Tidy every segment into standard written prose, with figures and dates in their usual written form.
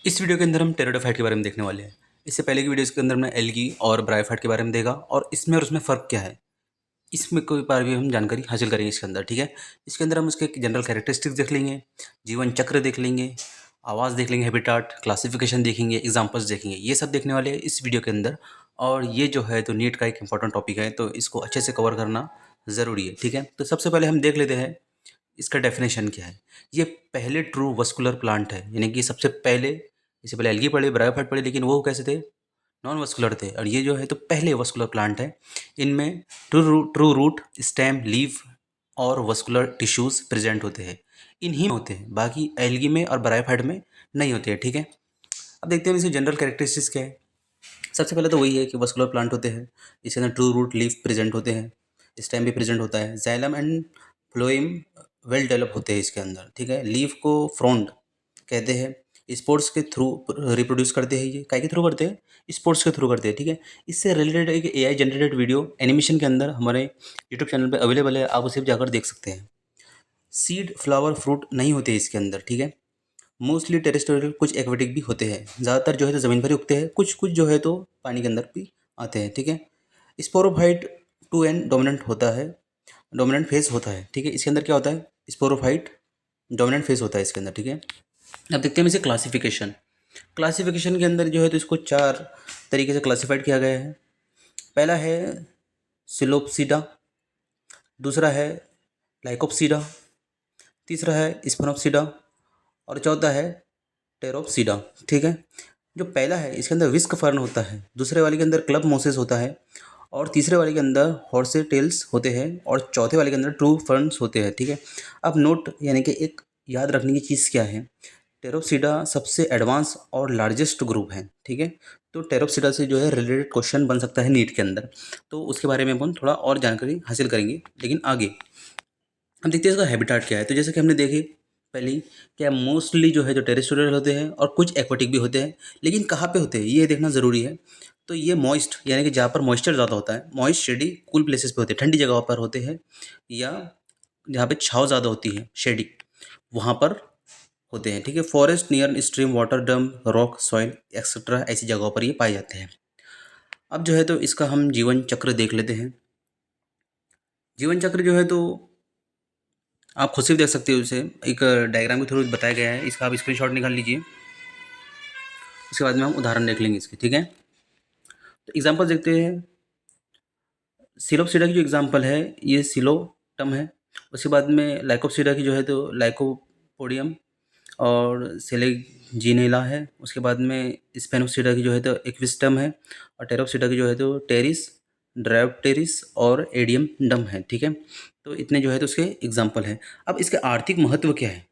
इस वीडियो के अंदर हम टेरिडोफाइट के बारे में देखने वाले हैं। इससे पहले की वीडियोस के अंदर हमने एल्गी और ब्रायोफाइट के बारे में देखा और इसमें और उसमें फ़र्क क्या है, इसमें कोई बार भी हम जानकारी हासिल करेंगे इसके अंदर, ठीक है। इसके अंदर हम उसके जनरल कैरेक्टरिस्टिक्स देख लेंगे, जीवन चक्र देख लेंगे, आवाज़ देख लेंगे, हैबिटाट, क्लासिफिकेशन देखेंगे, एग्जाम्पल्स देखेंगे, ये सब देखने वाले हैं इस वीडियो के अंदर। और ये जो है तो नीट का एक इंपॉर्टेंट टॉपिक है, तो इसको अच्छे से कवर करना ज़रूरी है, ठीक है। तो सबसे पहले हम देख लेते हैं इसका डेफिनेशन क्या है। ये पहले ट्रू वस्कुलर प्लांट है, यानी कि सबसे पहले, इससे पहले एल्गी पढ़े, ब्रायोफाइट पढ़े, लेकिन वो कैसे थे, नॉन वस्कुलर थे। और ये जो है तो पहले वस्कुलर प्लांट है। इनमें ट्रू रूट, स्टेम, लीफ और वस्कुलर टिश्यूज प्रेजेंट होते हैं, इन्हीं में होते हैं, बाकी एल्गी में और ब्रायोफाइट में नहीं होते हैं, ठीक है। अब देखते हैं इसकी जनरल कैरेक्टरिस्टिक्स क्या है। सबसे पहले तो वही है कि वस्कुलर प्लांट होते हैं, इसके अंदर ट्रू रूट, लीफ प्रेजेंट होते हैं, स्टेम भी प्रेजेंट होता है, xylem and phloem well develop होते हैं इसके अंदर, ठीक है। लीफ को फ्रोंड कहते हैं। स्पोर्ट्स के थ्रू रिप्रोड्यूस करते हैं, ये काय के थ्रू करते हैं, स्पोर्ट्स के थ्रू करते हैं, ठीक है। इससे रिलेटेड एक एआई जनरेटेड वीडियो एनिमेशन के अंदर हमारे यूट्यूब चैनल पे अवेलेबल है, आप उसे भी जाकर देख सकते हैं। सीड, फ्लावर, फ्रूट नहीं होते इसके अंदर, ठीक है। मोस्टली टेरेस्ट्रियल, कुछ एक्वेटिक भी होते हैं, ज़्यादातर जो है तो ज़मीन पर ही उगते हैं, कुछ कुछ जो है तो पानी के अंदर भी आते हैं, ठीक है। स्पोरोफाइट 2n डोमिनेंट होता है, डोमिनेंट फेज होता है, ठीक है। इसके अंदर क्या होता है, स्पोरोफाइट डोमिनेंट फेज होता है इसके अंदर, ठीक है। अब देखते हैं इसे क्लासिफिकेशन। क्लासिफिकेशन के अंदर जो है तो इसको 4 तरीके से क्लासिफाइड किया गया है। पहला है सिलोप्सिडा, दूसरा है लाइकोप्सिडा, तीसरा है स्फेनोप्सिडा और चौथा है टेरोप्सिडा, ठीक है। जो पहला है इसके अंदर विस्क फर्न होता है, दूसरे वाले के अंदर क्लब मोसेस होता है, और तीसरे वाले के अंदर हॉर्से टेल्स होते हैं, और चौथे वाले के अंदर ट्रू फर्न्स होते हैं, ठीक है। अब नोट यानी कि एक याद रखने की चीज़ क्या है, टेरोप्सिडा सबसे एडवांस और लार्जेस्ट ग्रुप है, ठीक है। तो टेरोप्सिडा से जो है रिलेटेड क्वेश्चन बन सकता है नीट के अंदर, तो उसके बारे में अपन थोड़ा और जानकारी हासिल करेंगे, लेकिन आगे हम देखते हैं इसका हैबिटाट क्या है। तो जैसे कि हमने देखे पहले ही, क्या मोस्टली जो है जो टेरेस्ट्रियल होते हैं और कुछ एक्वाटिक भी होते हैं, लेकिन कहाँ पे होते हैं ये देखना ज़रूरी है। तो ये मॉइस्ट यानी कि जहाँ पर मॉइस्चर ज़्यादा होता है, मॉइस्ट, शेडी, कूल प्लेसेस पे होते हैं, ठंडी जगहों पर होते हैं, या जहाँ पे छाँव ज़्यादा होती है, शेडी, वहाँ पर होते हैं, ठीक है। फॉरेस्ट नियर स्ट्रीम, वाटर डम, रॉक, सॉइल एक्सेट्रा, ऐसी जगहों पर ये पाए जाते हैं। अब जो है तो इसका हम जीवन चक्र देख लेते हैं। जीवन चक्र जो है तो आप खुद से भी देख सकते हो, इसे एक डायग्राम के थ्रू बताया गया है, इसका आप स्क्रीनशॉट निकाल लीजिए। उसके बाद में हम उदाहरण देख लेंगे इसके, ठीक है। तो एग्जांपल देखते हैं। सिलोप्सिडा की जो एग्जांपल है ये सिलोटम है। उसके बाद में लाइकोप्सिडा की जो है तो लाइकोपोडियम और सेलेजिनेला है। उसके बाद में स्पेनोप्सिडा की जो है तो एक्विस्टम है, और टेरोप्सिडा की जो है तो टेरिस, ड्रायोप्टेरिस और एडियम डम है, ठीक है। तो इतने जो है तो उसके एग्जाम्पल हैं। अब इसके आर्थिक महत्व क्या है,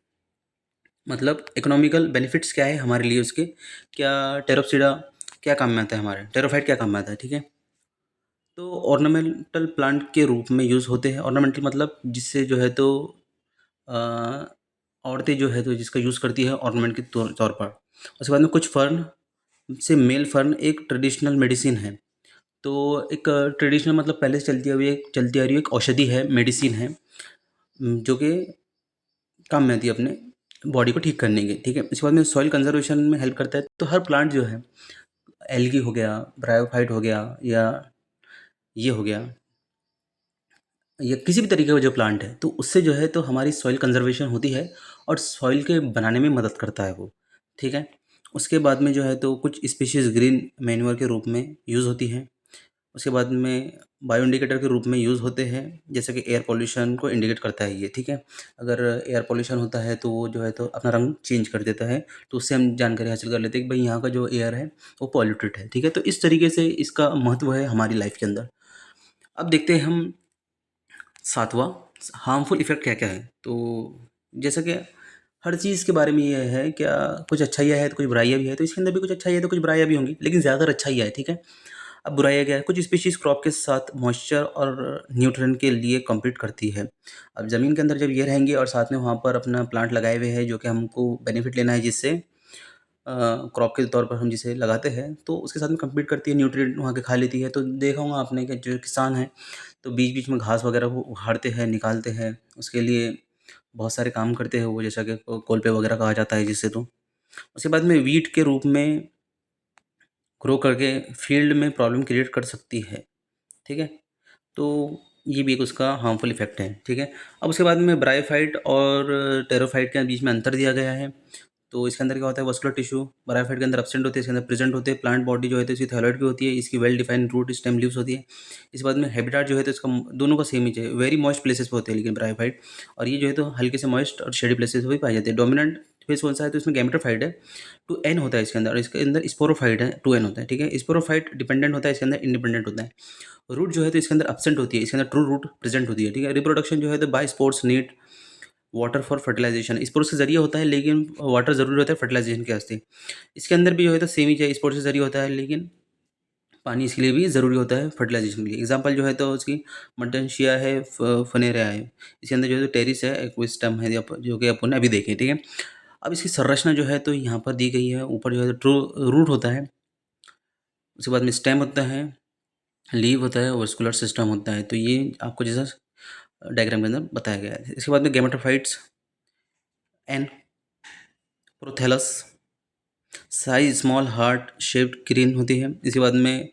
मतलब इकोनॉमिकल बेनिफिट्स क्या है हमारे लिए उसके, क्या टेरोप्सिडा क्या काम में आता है, हमारे टेरोफाइट क्या काम में आता है, ठीक है। तो ऑर्नामेंटल प्लांट के रूप में यूज़ होते हैं। ऑर्नामेंटल मतलब जिससे जो है तो अ, औरतें जो है तो जिसका यूज़ करती है ऑर्नामेंट के तौर तौर पर। उसके बाद में कुछ फर्न से मेल फर्न एक ट्रेडिशनल मेडिसिन है। तो एक ट्रेडिशनल मतलब पहले से चलती आ रही एक औषधि है, मेडिसिन है, जो कि काम में आती है अपने बॉडी को ठीक करने के, ठीक है। इसके बाद में सॉइल कंजर्वेशन में हेल्प करता है। तो हर प्लांट जो है, एल्गी हो गया, ब्रायोफाइट हो गया, या ये हो गया, या किसी भी तरीके का जो प्लांट है, तो उससे जो है तो हमारी सॉइल कंजर्वेशन होती है और सॉइल के बनाने में मदद करता है वो, ठीक है। उसके बाद में जो है तो कुछ स्पीशीज़ ग्रीन मैन्योर के रूप में यूज़ होती हैं। उसके बाद में बायो इंडिकेटर के रूप में यूज़ होते हैं, जैसे कि एयर पॉल्यूशन को इंडिकेट करता है ये, ठीक है। अगर एयर पॉल्यूशन होता है तो वो जो है तो अपना रंग चेंज कर देता है, तो उससे हम जानकारी हासिल कर लेते हैं कि भाई यहाँ का जो एयर है वो पॉल्यूटेड है, ठीक है। तो इस तरीके से इसका महत्व है हमारी लाइफ के अंदर। अब देखते हैं हम सातवां, हार्मफुल इफ़ेक्ट क्या क्या है। तो जैसा कि हर चीज़ के बारे में ये है, क्या कुछ अच्छाइयाँ है तो कुछ बुराइयाँ भी है, तो इसके अंदर भी कुछ अच्छाइयाँ है तो कुछ बुराइयाँ भी होंगी, लेकिन ज़्यादातर अच्छाइयाँ है, ठीक है। अब बुराइयाँ क्या है, कुछ स्पीशीज़ क्रॉप के साथ मॉइस्चर और न्यूट्रिएंट के लिए कम्पीट करती है। अब ज़मीन के अंदर जब ये रहेंगे और साथ में वहाँ पर अपना प्लांट लगाए हुए हैं जो कि हमको बेनिफिट लेना है, जिससे क्रॉप के तौर पर हम जिसे लगाते हैं, तो उसके साथ में कम्पीट करती है, न्यूट्रिएंट वहाँ के खा लेती है। तो देखा होगा आपने कि जो किसान हैं तो बीच-बीच में घास वगैरह वो उखाड़ते हैं, निकालते हैं, उसके लिए बहुत सारे काम करते हैं वो, जैसा कि कोल्पे वगैरह कहा जाता है जिसे, तो उसके बाद में वीट के रूप में ग्रो करके फील्ड में प्रॉब्लम क्रिएट कर सकती है, ठीक है। तो ये भी एक उसका हार्मफुल इफेक्ट है, ठीक है। अब उसके बाद में ब्रायोफाइट और टेरोफाइट के बीच में अंतर दिया गया है। तो इसके अंदर क्या होता है, वस्कुलर टिश्यू ब्रायोफाइट के अंदर एब्सेंट होते हैं, इसके अंदर प्रेजेंट होते हैं। प्लांट बॉडी जो है तो इसकी थायराइड की होती है, इसकी well defined root stem leaves होती है। इसके बाद में हैबिटाट जो है तो इसका दोनों का सेम ही है, वेरी मॉइस्ट प्लेसेस पे होते हैं लेकिन ब्रायोफाइट, और ये जो है तो हल्के से मॉइस्ट और शेडी प्लेसेस पे भी पाए जाते हैं। डोमिनेंट फेस कौन सा है, तो इसमें गैमेटोफाइट है, 2n होता है इसके अंदर, और इसके अंदर स्पोरोफाइट है, 2n होता है, ठीक है। स्पोरोफाइट डिपेंडेंट होता है, इसके अंदर इंडिपेंडेंट होता है। रूट जो है तो इसके अंदर एब्सेंट होती है, इसके अंदर ट्रू रूट प्रेजेंट होती है, ठीक है। रिप्रोडक्शन जो है तो by spores need water for fertilisation, spores के जरिए होता है लेकिन वाटर जरूरी होता है फर्टिलाइजेशन के वास्ते। इसके अंदर भी जो है तो सेम ही है, स्पोर्स के जरिए होता है लेकिन पानी इसके लिए भी ज़रूरी होता है फर्टिलाइजेशन के लिए। एग्जांपल जो है तो उसकी मर्टेंशिया है, फनेरा है, इसके अंदर जो है तो टेरिस है, एक्विस्टम है, जो कि अपन ने अभी देखे, ठीक है। अब इसकी संरचना जो है तो यहाँ पर दी गई है। ऊपर जो है तो ट्रू रूट होता है, उसके बाद में स्टेम होता है, लीव होता है, वस्कुलर सिस्टम होता है। तो ये आपको जैसा डायग्राम के अंदर बताया गया है। इसके बाद में gametophytes and prothallus, size small heart shaped green होती है। इसके बाद में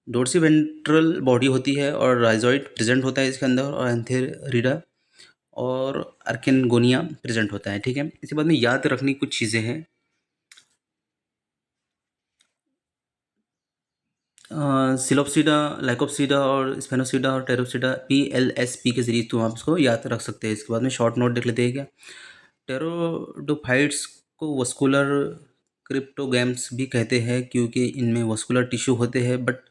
डोर्सी वेंट्रल बॉडी होती है और राइजॉइड प्रेजेंट होता है इसके अंदर, और एंथेरिडा और अर्किनगोनिया प्रेजेंट होता है, ठीक है। इसके बाद में याद रखने की कुछ चीज़ें हैं। सिलोप्सिडा, लाइकोप्सिडा और स्पेनोसिडा और टेरोप्सिडा PLSP के जरिए तो आप इसको याद रख सकते हैं। इसके बाद में शॉर्ट नोट देख लेते हैं क्या। टेरोडोफाइट्स को वस्कुलर क्रिप्टोगैम्स भी कहते हैं क्योंकि इनमें वस्कुलर टिश्यू होते हैं बट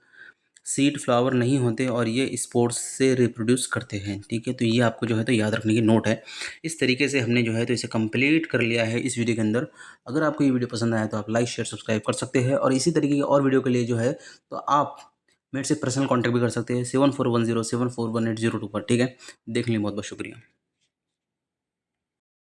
सीड फ्लावर नहीं होते, और ये स्पोर्स से रिप्रोड्यूस करते हैं, ठीक है। तो ये आपको जो है तो याद रखने की नोट है। इस तरीके से हमने जो है तो इसे कंप्लीट कर लिया है इस वीडियो के अंदर। अगर आपको ये वीडियो पसंद आया तो आप लाइक शेयर सब्सक्राइब कर सकते हैं, और इसी तरीके की और वीडियो के लिए जो है तो आप मेरे से पर्सनल कॉन्टैक्ट भी कर सकते हैं 7410741802 पर, ठीक है। देखने के लिए बहुत बहुत शुक्रिया।